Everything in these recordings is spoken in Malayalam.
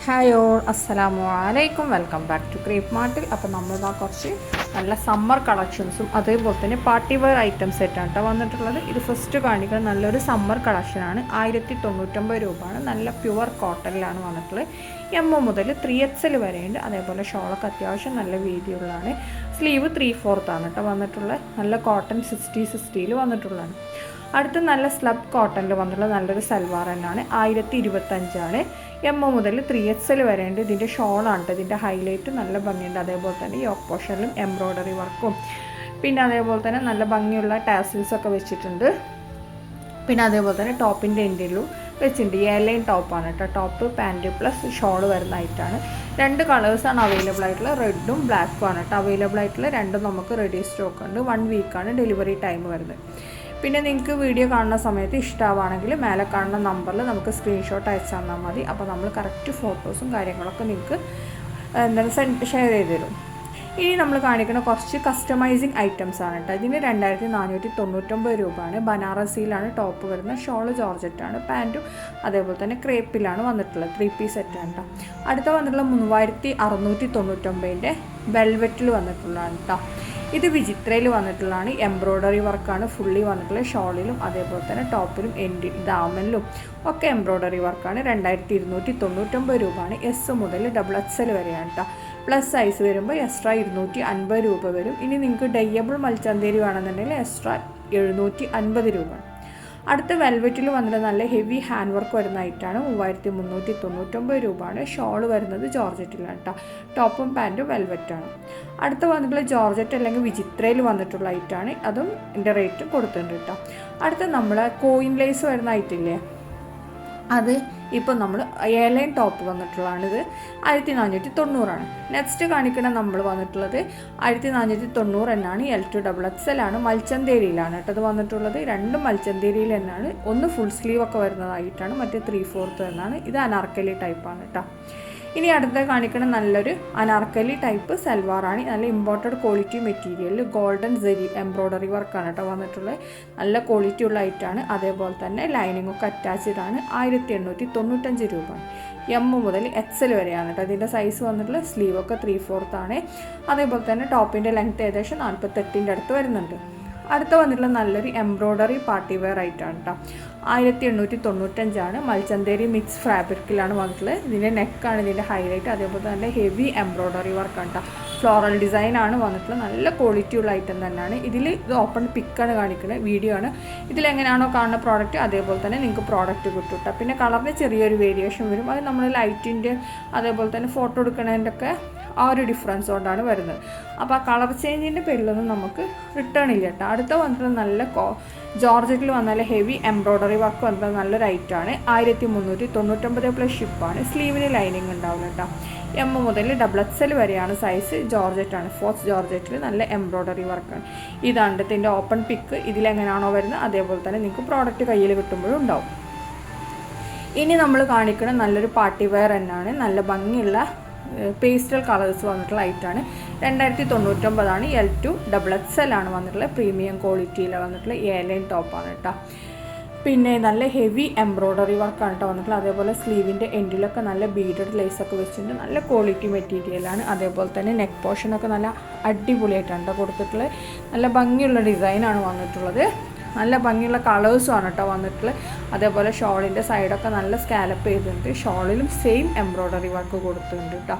ഹായ് ഓൾ, അസ്സലാമു അലൈക്കും. വെൽക്കം ബാക്ക് ടു ക്രേപ്പ് മാർട്ടിൽ. അപ്പോൾ നമ്മളിതാ കുറച്ച് നല്ല സമ്മർ കളക്ഷൻസും അതേപോലെ തന്നെ പാർട്ടി വെയർ ഐറ്റംസ് ആയിട്ടാണ് കേട്ടോ വന്നിട്ടുള്ളത്. ഇത് ഫസ്റ്റ് കാണിക്കുന്നത് നല്ലൊരു സമ്മർ കളക്ഷനാണ്. 1099 രൂപയാണ്. നല്ല പ്യുവർ കോട്ടണിലാണ് വന്നിട്ടുള്ളത്. എം മുതൽ 3XL വരെയുണ്ട്. അതേപോലെ ഷോളൊക്കെ അത്യാവശ്യം നല്ല വീതിയുള്ളതാണ്. സ്ലീവ് 3/4 ആണ് കേട്ടോ വന്നിട്ടുള്ളത്. നല്ല കോട്ടൺ 60-60 വന്നിട്ടുള്ളതാണ്. അടുത്ത നല്ല സ്ലബ് കോട്ടണിൽ വന്നിട്ടുള്ള നല്ലൊരു സൽവാർ തന്നെയാണ്. 1025 എം മുതൽ 3XL വരെയുണ്ട്. ഇതിൻ്റെ ഷോളാണ് ഇതിൻ്റെ ഹൈലൈറ്റ്. നല്ല ഭംഗിയുണ്ട്. അതേപോലെ തന്നെ ഈ ഓപ്പോഷനിലും എംബ്രോയ്ഡറി വർക്കും പിന്നെ അതേപോലെ തന്നെ നല്ല ഭംഗിയുള്ള ടാസിൽസൊക്കെ വെച്ചിട്ടുണ്ട്. പിന്നെ അതേപോലെ തന്നെ ടോപ്പിൻ്റെ എൻഡിലും വെച്ചിട്ടുണ്ട്. എയർലൈൻ ടോപ്പാണ് കേട്ടോ. ടോപ്പ് പാൻറ്റ് പ്ലസ് ഷോൾ വരുന്നതായിട്ടാണ്. 2 കളേഴ്സാണ് അവൈലബിൾ ആയിട്ടുള്ളത്. റെഡും ബ്ലാക്കും ആണ് കേട്ടോ അവൈലബിൾ ആയിട്ടുള്ള. രണ്ടും നമുക്ക് റെഡി സ്റ്റോക്ക് ഉണ്ട്. 1 വീക്കാണ് ഡെലിവറി ടൈം വരുന്നത്. പിന്നെ നിങ്ങൾക്ക് വീഡിയോ കാണുന്ന സമയത്ത് ഇഷ്ടമാണെങ്കിൽ മേലെ കാണുന്ന നമ്പറിൽ നമുക്ക് സ്ക്രീൻഷോട്ട് അയച്ചു തന്നാൽ മതി. അപ്പോൾ നമ്മൾ കറക്റ്റ് ഫോട്ടോസും കാര്യങ്ങളൊക്കെ നിങ്ങൾക്ക് ഷെയർ ചെയ്ത് തരും. ഇനി നമ്മൾ കാണിക്കുന്ന കുറച്ച് കസ്റ്റമൈസിങ് ഐറ്റംസ് ആണ് കേട്ടോ. ഇതിന് 2499 രൂപയാണ്. ബനാറസിയിലാണ് ടോപ്പ് വരുന്നത്. ഷോള് ജോർജറ്റാണ്. പാൻറ്റും അതേപോലെ തന്നെ ക്രേപ്പിലാണ് വന്നിട്ടുള്ളത്. 3 പീസ് സെറ്റാണ് കേട്ടോ. അടുത്ത വന്നിട്ടുള്ള 3699 വെൽവെറ്റിൽ വന്നിട്ടുള്ളതാണ് കേട്ടോ. ഇത് വിചിത്രയിൽ വന്നിട്ടുള്ളതാണ്. എംബ്രോയ്ഡറി വർക്കാണ് ഫുള്ളി വന്നിട്ടുള്ളത്. ഷോളിലും അതേപോലെ തന്നെ ടോപ്പിലും എൻഡിൽ ദാമനിലും ഒക്കെ എംബ്രോയ്ഡറി വർക്കാണ്. 2299 രൂപയാണ്. എസ് മുതൽ XXL വരെയാണ് കേട്ടോ. പ്ലസ് സൈസ് വരുമ്പോൾ എക്സ്ട്രാ 250 രൂപ വരും. ഇനി നിങ്ങൾക്ക് ഡയബിൾ മൽച്ചന്തേരി വേണമെന്നുണ്ടെങ്കിൽ എക്സ്ട്രാ 750 രൂപ. അടുത്ത വെൽവെറ്റിൽ വന്നിട്ട് നല്ല ഹെവി ഹാൻഡ് വർക്ക് വരുന്ന ഐറ്റാണ്. 3399 രൂപയാണ്. ഷോൾ വരുന്നത് ജോർജറ്റിലാണ് കേട്ടോ. ടോപ്പും പാൻറ്റും വെൽവെറ്റാണ്. അടുത്ത വന്നിട്ടുള്ള ജോർജറ്റ് അല്ലെങ്കിൽ വിചിത്രയിൽ വന്നിട്ടുള്ള ഐറ്റാണ്. അതും എൻ്റെ റേറ്റ് കൊടുത്തിട്ടുണ്ട് കേട്ടോ. അടുത്ത നമ്മൾ കോയിൻ ലേസ് വരുന്ന ഐറ്റില്ലേ, അത് ഇപ്പോൾ നമ്മൾ എയർലൈൻ ടോപ്പ് വന്നിട്ടുള്ളതാണിത്. 1490 നെക്സ്റ്റ് കാണിക്കുന്ന നമ്മൾ വന്നിട്ടുള്ളത് 1490 എന്നാണ്. L2 XXL ആണ്. മൽച്ചന്തേരിയിലാണ് കേട്ടോ ഇത് വന്നിട്ടുള്ളത്. 2 മൽച്ചന്തേരിയിൽ തന്നെയാണ്. ഒന്ന് ഫുൾ സ്ലീവ് ഒക്കെ വരുന്നതായിട്ടാണ്, മറ്റേ 3/4 എന്നാണ്. ഇത് അനാർക്കലി ടൈപ്പാണ് കേട്ടോ. ഇനി അടുത്ത കാണിക്കുന്ന നല്ലൊരു അനാർക്കലി ടൈപ്പ് സൽവാറാണ്. നല്ല ഇമ്പോർട്ടഡ് ക്വാളിറ്റി മെറ്റീരിയലിൽ ഗോൾഡൻ സെരി എംബ്രോയ്ഡറി വർക്കാണ് കേട്ടോ വന്നിട്ടുള്ളത്. നല്ല ക്വാളിറ്റി ഉള്ള ഐറ്റാണ്. അതേപോലെ തന്നെ ലൈനിങ്ങൊക്കെ അറ്റാച്ച്ഡ് ആണ്. 1895 രൂപ. എം മുതൽ XL വരെയാണ് കേട്ടോ. അതിൻ്റെ സൈസ് വന്നിട്ടുള്ള സ്ലീവൊക്കെ 3/4 ആണ്. അതേപോലെ തന്നെ ടോപ്പിൻ്റെ ലെങ്ത്ത് ഏകദേശം 48 അടുത്ത് വരുന്നുണ്ട്. അടുത്ത വന്നിട്ടുള്ള നല്ലൊരു എംബ്രോയ്ഡറി പാർട്ടി വെയർ ആയിട്ടാണ് കേട്ടോ. 1895 മൽച്ചന്തേരി മിക്സ് ഫാബ്രിക്കിലാണ് വന്നിട്ടുള്ളത്. ഇതിൻ്റെ നെക്കാണ് ഇതിൻ്റെ ഹൈലൈറ്റ്. അതേപോലെ തന്നെ ഹെവി എംബ്രോയ്ഡറി വർക്കാണ് കേട്ടോ. ഫ്ലോറൽ ഡിസൈനാണ് വന്നിട്ടുള്ളത്. നല്ല ക്വാളിറ്റി ഉള്ള ഐറ്റം തന്നെയാണ്. ഇതിൽ ഇത് ഓപ്പൺ പിക്കാണ് കാണിക്കുന്നത്, വീഡിയോ ആണ്. ഇതിലെങ്ങനെയാണോ കാണുന്ന പ്രോഡക്റ്റ് അതേപോലെ തന്നെ നിങ്ങൾക്ക് പ്രോഡക്റ്റ് കിട്ടും കേട്ടോ. പിന്നെ കളറിന് ചെറിയൊരു വേരിയേഷൻ വരും. അത് നമ്മൾ ലൈറ്റിൻ്റെ അതേപോലെ തന്നെ ഫോട്ടോ എടുക്കുന്നതിൻ്റെ ഒക്കെ ആ ഒരു ഡിഫറൻസ് കൊണ്ടാണ് വരുന്നത്. അപ്പോൾ ആ കളർ ചേഞ്ചിൻ്റെ പേരിലൊന്നും നമുക്ക് റിട്ടേൺ ഇല്ല കേട്ടോ. അടുത്ത വന്നിട്ട് നല്ല ജോർജറ്റിൽ വന്നാൽ ഹെവി എംബ്രോയ്ഡറി വർക്ക് വന്നത് നല്ലൊരു ഐറ്റാണ്. 1399 പ്ലസ് ഷിപ്പാണ്. സ്ലീവിന് ലൈനിങ് ഉണ്ടാവില്ല കേട്ടോ. എം മുതൽ XXL വരെയാണ് സൈസ്. ജോർജറ്റാണ്. ഫോർത്ത് ജോർജറ്റിൽ നല്ല എംബ്രോയ്ഡറി വർക്കാണ്. ഇതാണ് ഇതിൻ്റെ ഓപ്പൺ പിക്ക്. ഇതിലെങ്ങനെയാണോ വരുന്നത് അതേപോലെ തന്നെ നിങ്ങൾക്ക് പ്രോഡക്റ്റ് കയ്യിൽ കിട്ടുമ്പോഴും ഉണ്ടാവും. ഇനി നമ്മൾ കാണിക്കുന്ന നല്ലൊരു പാർട്ടി വെയർ തന്നെയാണ്. നല്ല ഭംഗിയുള്ള പേസ്റ്റൽ കളേഴ്സ് വന്നിട്ടുള്ള ഐറ്റാണ്. 2099 L2 XXL ആണ് വന്നിട്ടുള്ളത്. പ്രീമിയം ക്വാളിറ്റിയിൽ വന്നിട്ടുള്ള എയർലൈൻ ടോപ്പാണ് കേട്ടോ. പിന്നെ നല്ല ഹെവി എംബ്രോയ്ഡറി വർക്കാണ് കേട്ടോ വന്നിട്ടുള്ളത്. അതേപോലെ സ്ലീവിൻ്റെ എൻഡിലൊക്കെ നല്ല ബീഡഡ് ലേസൊക്കെ വെച്ചിട്ടുണ്ട്. നല്ല ക്വാളിറ്റി മെറ്റീരിയലാണ്. അതേപോലെ തന്നെ നെക്ക് പോർഷനൊക്കെ നല്ല അടിപൊളിയായിട്ടാണ് കേട്ടോ കൊടുത്തിട്ടുള്ളത്. നല്ല ഭംഗിയുള്ള ഡിസൈനാണ് വന്നിട്ടുള്ളത്. നല്ല ഭംഗിയുള്ള കളേഴ്സുമാണ് കേട്ടോ വന്നിട്ടുള്ളത്. അതേപോലെ ഷോളിൻ്റെ സൈഡൊക്കെ നല്ല സ്കാലപ്പ് ചെയ്തിട്ടുണ്ട്. ഷോളിലും സെയിം എംബ്രോയ്ഡറി വർക്ക് കൊടുത്തിട്ടുണ്ട് കേട്ടോ.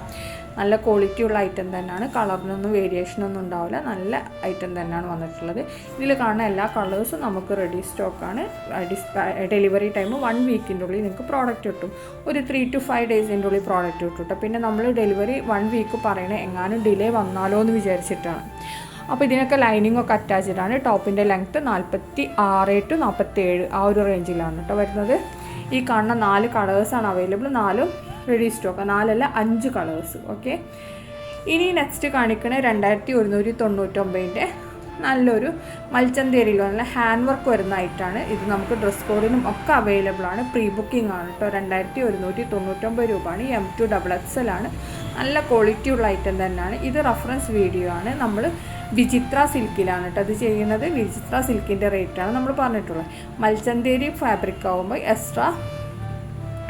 നല്ല ക്വാളിറ്റി ഉള്ള ഐറ്റം തന്നെയാണ്. കളറിനൊന്നും വേരിയേഷനൊന്നും ഉണ്ടാവില്ല. നല്ല ഐറ്റം തന്നെയാണ് വന്നിട്ടുള്ളത്. ഇതിൽ കാണുന്ന എല്ലാ കളേഴ്സും നമുക്ക് റെഡി സ്റ്റോക്കാണ്. ഡെലിവറി ടൈം 1 വീക്കിൻ്റെ ഉള്ളിൽ നിങ്ങൾക്ക് പ്രോഡക്റ്റ് കിട്ടും. ഒരു 3 to 5 ഡേയ്സിൻ്റെ ഉള്ളിൽ പ്രോഡക്റ്റ് കിട്ടും കേട്ടോ. പിന്നെ നമ്മൾ ഡെലിവറി 1 വീക്ക് പറയണേ എങ്ങാനും ഡിലേ വന്നാലോ എന്ന് വിചാരിച്ചിട്ടാണ്. അപ്പോൾ ഇതിനൊക്കെ ലൈനിങ്ങൊക്കെ അറ്റാച്ച്ഡ് ആണ്. ടോപ്പിൻ്റെ ലെങ്ത്ത് 46 to 47 ആ ഒരു റേഞ്ചിലാണ് കേട്ടോ വരുന്നത്. ഈ കാണുന്ന 4 കളേഴ്സാണ് അവൈലബിൾ. 4 ready stock. 4 അല്ല 5 കളേഴ്സ്. ഓക്കെ. ഇനി നെക്സ്റ്റ് കാണിക്കണ 2199 നല്ലൊരു മൽച്ചന്തേരിയിൽ നല്ല ഹാൻഡ് വർക്ക് വരുന്ന ഐറ്റാണ്. ഇത് നമുക്ക് ഡ്രസ് കോഡിനും ഒക്കെ അവൈലബിൾ ആണ്. പ്രീ ബുക്കിംഗ് ആണ് കേട്ടോ. 2199 രൂപയാണ്. M2 XXL ആണ്. നല്ല ക്വാളിറ്റി ഉള്ള ഐറ്റം തന്നെയാണ്. ഇത് റെഫറൻസ് വീഡിയോ ആണ്. നമ്മൾ വിചിത്ര സിൽക്കിലാണ് കേട്ടോ അത് ചെയ്യുന്നത്. വിചിത്ര സിൽക്കിൻ്റെ റേറ്റാണ് നമ്മൾ പറഞ്ഞിട്ടുള്ളത്. മൽച്ചന്തേരി ഫാബ്രിക് ആകുമ്പോൾ എക്സ്ട്രാ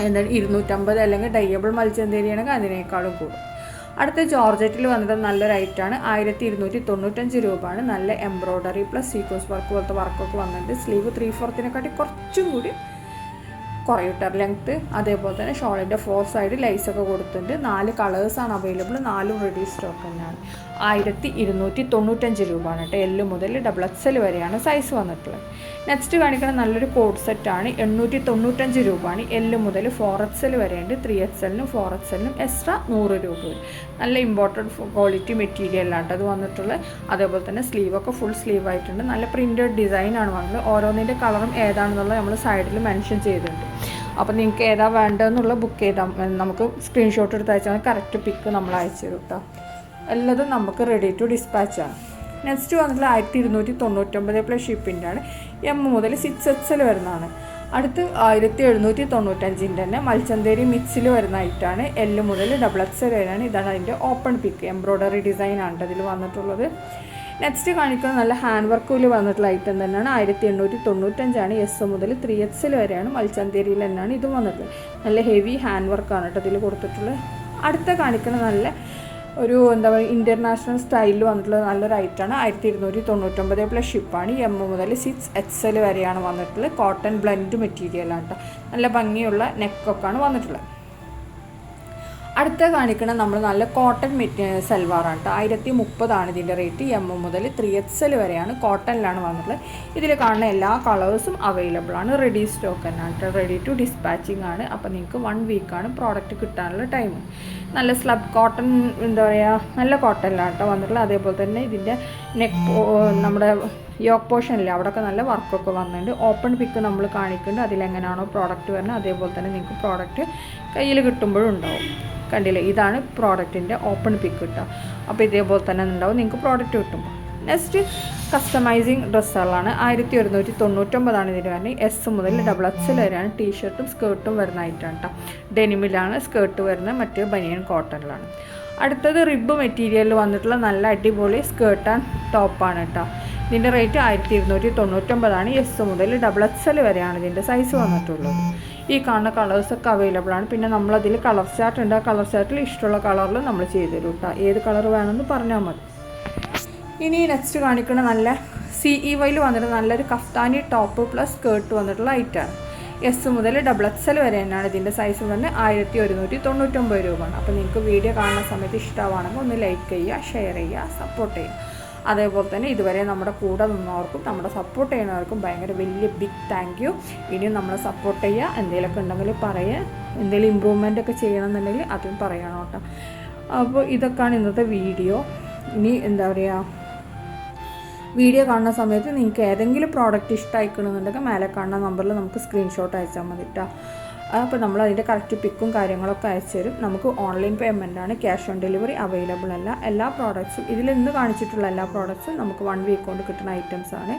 എന്താണ് 250 അല്ലെങ്കിൽ ഡൈയബിൾ മൽച്ചന്തേരി ആണെങ്കിൽ അതിനേക്കാളും കൂടും. അടുത്ത ജോർജറ്റിൽ വന്നിട്ട് നല്ലൊരു ഐറ്റാണ് 1295 രൂപയാണ്. നല്ല എംബ്രോയ്ഡറി പ്ലസ് സീക്വൻസ് വർക്ക് പോലത്തെ വർക്കൊക്കെ വന്നിട്ട് സ്ലീവ് 3/4 കുറച്ചും കൂടി കുറയൂട്ടർ ലെങ്ത്ത്. അതേപോലെ തന്നെ ഷോളിൻ്റെ 4 സൈഡ് ലൈസൊക്കെ കൊടുത്തിട്ടുണ്ട്. 4 കളേഴ്സാണ് അവൈലബിൾ, 4 റെഡി സ്റ്റോക്ക് തന്നെയാണ്. 1295 രൂപയാണ് കേട്ടോ. എൽ മുതൽ XXL വരെയാണ് സൈസ് വന്നിട്ടുള്ളത്. നെക്സ്റ്റ് കാണിക്കുന്ന നല്ലൊരു കോഡ് സെറ്റാണ് 895 രൂപയാണ്. എൽ മുതൽ 4XL വരെയുണ്ട്. 3XLനും 4XLനും എക്സ്ട്രാ 100 രൂപ വരും. നല്ല ഇമ്പോർട്ടൻറ്റ് ക്വാളിറ്റി മെറ്റീരിയലാണ് അത് വന്നിട്ടുള്ളത്. അതേപോലെ തന്നെ സ്ലീവൊക്കെ ഫുൾ സ്ലീവ് ആയിട്ടുണ്ട്. നല്ല പ്രിൻറ്റഡ് ഡിസൈനാണ് വന്നത്. ഓരോന്നിൻ്റെ കളറും ഏതാണെന്നുള്ളത് നമ്മൾ സൈഡിൽ മെൻഷൻ ചെയ്തിട്ടുണ്ട്. അപ്പോൾ നിങ്ങൾക്ക് ഏതാ വേണ്ടതെന്നുള്ള ബുക്ക് ചെയ്താൽ നമുക്ക് സ്ക്രീൻഷോട്ട് എടുത്ത് അയച്ചാൽ കറക്റ്റ് പിക്ക് നമ്മൾ അയച്ചു തരും കേട്ടോ. എല്ലാതും നമുക്ക് റെഡി ടു ഡിസ്പാച്ചാണ്. നെക്സ്റ്റ് വന്നിട്ടുള്ള 1299 പ്ലസ് ഷിപ്പിൻ്റെ ആണ്. എം മുതൽ 6XL വരുന്നതാണ്. അടുത്ത് 1795 തന്നെ മൽച്ചന്തേരി മിക്സിൽ വരുന്ന ഐറ്റാണ്. എൽ മുതൽ XXL വരെയാണ്. ഇതാണ് അതിൻ്റെ ഓപ്പൺ പിക്ക്. എംബ്രോയ്ഡറി ഡിസൈനാണ് അതിൽ വന്നിട്ടുള്ളത്. നെക്സ്റ്റ് കാണിക്കുന്നത് നല്ല ഹാൻഡ് വർക്കിൽ വന്നിട്ടുള്ള ഐറ്റം തന്നെയാണ്. 1895 എസ് മുതൽ 3XL വരെയാണ്. മൽച്ചന്തേരിയിൽ തന്നെയാണ് ഇതും വന്നിട്ടുള്ളത്. നല്ല ഹെവി ഹാൻഡ് വർക്കാണ് കേട്ടോ ഇതിൽ കൊടുത്തിട്ടുള്ളത്. അടുത്ത കാണിക്കുന്നത് നല്ല ഒരു എന്താ പറയുക ഇൻ്റർനാഷണൽ സ്റ്റൈലിൽ വന്നിട്ടുള്ള നല്ലൊരു ഐറ്റമാണ്. 1299 പ്ലസ് ഷിപ്പാണ്. എം മുതൽ 6XL വരെയാണ് വന്നിട്ടുള്ളത്. കോട്ടൺ ബ്ലെൻഡ് മെറ്റീരിയലാണ് കേട്ടോ. നല്ല ഭംഗിയുള്ള നെക്കൊക്കെയാണ് വന്നിട്ടുള്ളത്. അടുത്ത കാണിക്കണം നമ്മൾ നല്ല കോട്ടൺ സൽവാറാണ് കേട്ടോ. 1030 ഇതിൻ്റെ റേറ്റ്. എം മുതൽ 3XL വരെയാണ്. കോട്ടണിലാണ് വന്നിട്ടുള്ളത്. ഇതിൽ കാണുന്ന എല്ലാ കളേഴ്സും അവൈലബിൾ ആണ്. റെഡി സ്റ്റോക്ക് തന്നെയാണ് കേട്ടോ. റെഡി ടു ഡിസ്പാച്ചിങ് ആണ്. അപ്പോൾ നിങ്ങൾക്ക് 1 വീക്കാണ് പ്രോഡക്റ്റ് കിട്ടാനുള്ള ടൈം. നല്ല സ്ലബ് കോട്ടൺ എന്താ പറയുക നല്ല കോട്ടണിലാണ് കേട്ടോ വന്നിട്ടുള്ളത്. അതേപോലെ തന്നെ ഇതിൻ്റെ നമ്മുടെ യോക്ക് പോർഷനില്ല അവിടെയൊക്കെ നല്ല വർക്കൊക്കെ വന്നിട്ടുണ്ട്. ഓപ്പൺ പിക്ക് നമ്മൾ കാണിക്കുന്നുണ്ട്. അതിലെങ്ങനെയാണോ പ്രോഡക്റ്റ് വരുന്നത് അതേപോലെ തന്നെ നിങ്ങൾക്ക് പ്രോഡക്റ്റ് കയ്യിൽ കിട്ടുമ്പോഴും ഉണ്ടാവും. കണ്ടില്ലേ, ഇതാണ് പ്രോഡക്റ്റിൻ്റെ ഓപ്പൺ പിക്ക് കിട്ടുക. അപ്പോൾ ഇതേപോലെ തന്നെ ഉണ്ടാവും നിങ്ങൾക്ക് പ്രോഡക്റ്റ് കിട്ടുമ്പോൾ. Next customising ഡ്രസ്സുകളാണ്. 1199 ഇതിന് വരുന്നത്. എസ് മുതൽ XXL വരെയാണ്. ടീഷർട്ടും സ്കേർട്ടും വരുന്നതായിട്ടാണ് കേട്ടോ. ഡെനിമിലാണ് സ്കേർട്ട് വരുന്നത്, മറ്റേ ബനിയൻ കോട്ടണിലാണ്. അടുത്തത് റിബ് മെറ്റീരിയലിൽ വന്നിട്ടുള്ള നല്ല അടിപൊളി സ്കേർട്ട് ആൻഡ് ടോപ്പാണ് കേട്ടോ. ഇതിൻ്റെ റേറ്റ് 1299 എസ് മുതൽ XXL വരെയാണ് ഇതിൻ്റെ സൈസ് വന്നിട്ടുള്ളത്. ഈ കാണുന്ന കളേഴ്സൊക്കെ അവൈലബിൾ ആണ്. പിന്നെ നമ്മളതിൽ കളർ ചാർട്ട് ഉണ്ട്. ആ കളർ ചാർട്ടിൽ ഇഷ്ടമുള്ള കളറിൽ നമ്മൾ ചെയ്തു തരും കേട്ടോ. ഏത് കളർ വേണമെന്ന് പറഞ്ഞാൽ മതി. ഇനി നെക്സ്റ്റ് കാണിക്കുന്ന നല്ല CEYയിൽ വന്നിട്ട് നല്ലൊരു കഫ്താനി ടോപ്പ് പ്ലസ് സ്കേർട്ട് വന്നിട്ടുള്ള ഐറ്റാണ്. എസ് മുതൽ XXL വരെ തന്നെയാണ് ഇതിൻ്റെ സൈസ് തന്നെ. 1199 രൂപയാണ്. അപ്പോൾ നിങ്ങൾക്ക് വീഡിയോ കാണുന്ന സമയത്ത് ഇഷ്ടമാണെങ്കിൽ ഒന്ന് ലൈക്ക് ചെയ്യുക, ഷെയർ ചെയ്യുക, സപ്പോർട്ട് ചെയ്യുക. അതേപോലെ തന്നെ ഇതുവരെ നമ്മുടെ കൂടെ നിന്നവർക്കും നമ്മുടെ സപ്പോർട്ട് ചെയ്യുന്നവർക്കും ഭയങ്കര വലിയ ബിഗ് താങ്ക് യു. ഇനിയും നമ്മളെ സപ്പോർട്ട് ചെയ്യുക. എന്തെങ്കിലുമൊക്കെ ഉണ്ടെങ്കിൽ പറയുക. എന്തെങ്കിലും ഇമ്പ്രൂവ്മെൻ്റ് ഒക്കെ ചെയ്യണമെന്നുണ്ടെങ്കിൽ അതും പറയണം കേട്ടോ. അപ്പോൾ ഇതൊക്കെയാണ് ഇന്നത്തെ വീഡിയോ. ഇനി എന്താ പറയുക വീഡിയോ കാണുന്ന സമയത്ത് നിങ്ങൾക്ക് ഏതെങ്കിലും പ്രോഡക്റ്റ് ഇഷ്ടമായിക്കണമെന്നുണ്ടെങ്കിൽ മേലെ കാണുന്ന നമ്പറിൽ നമുക്ക് സ്ക്രീൻഷോട്ട് അയച്ചാൽ മതി കേട്ടോ. അപ്പോൾ നമ്മൾ അതിൻ്റെ കറക്റ്റ് പിക്കും കാര്യങ്ങളൊക്കെ അയച്ചു തരും. നമുക്ക് ഓൺലൈൻ പേയ്മെൻറ്റാണ്. ക്യാഷ് ഓൺ ഡെലിവറി അവൈലബിൾ അല്ല. എല്ലാ പ്രോഡക്ട്സും ഇതിൽ ഇന്ന് കാണിച്ചിട്ടുള്ള എല്ലാ പ്രോഡക്ട്സും നമുക്ക് 1 വീക്ക് കൊണ്ട് കിട്ടുന്ന ഐറ്റംസാണ്.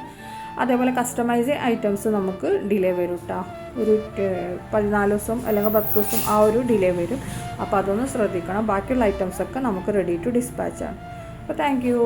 അതേപോലെ കസ്റ്റമൈസ് ഐറ്റംസ് നമുക്ക് ഡിലേ വരും കേട്ടോ. ഒരു 14 ദിവസം അല്ലെങ്കിൽ 10 ദിവസം ആ ഒരു ഡിലേ വരും. അപ്പോൾ അതൊന്ന് ശ്രദ്ധിക്കണം. ബാക്കിയുള്ള ഐറ്റംസൊക്കെ നമുക്ക് റെഡി ടു ഡിസ്പാച്ചാണ്. അപ്പോൾ താങ്ക് യു.